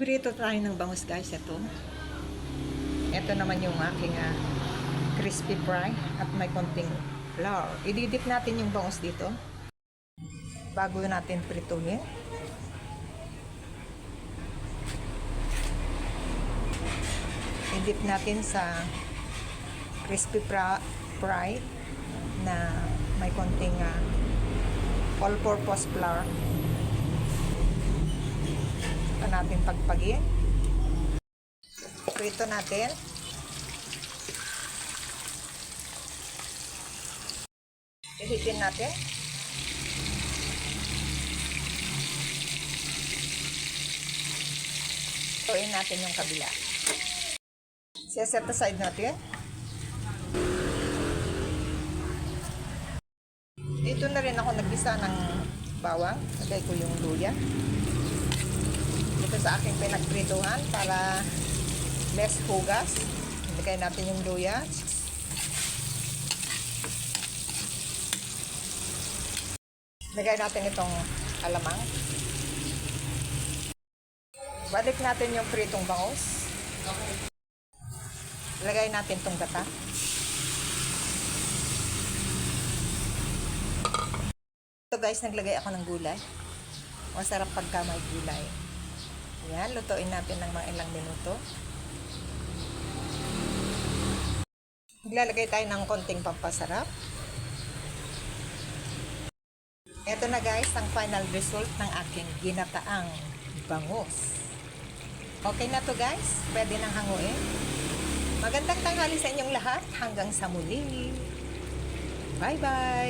Prito tayo ng bangus guys. Ito naman yung aking crispy fry at may konting flour. Ididip natin yung bangus dito bago natin prituhin. Idip natin sa crispy fry na may konting all-purpose flour. Natin pagpagin. Prito natin. Ihitin natin. Tuin natin yung kabila. Set aside natin. Dito na rin ako naggisa ng bawang. Lagay ko yung luya sa aking pinagprituhan para less hugas. Ilagay natin yung luya. Ilagay natin itong alamang. Balik natin yung pritong bangus. Ilagay natin itong gata. Ito guys, naglagay ako ng gulay. Masarap pagka may gulay. Yan, lutuin natin ng mga ilang minuto. Maglalagay tayo ng konting pampasarap. Ito na guys, ang final result ng aking ginataang bangus. Okay na to guys, pwede nang hanguin. Magandang tanghali sa inyong lahat, hanggang sa muli. Bye bye!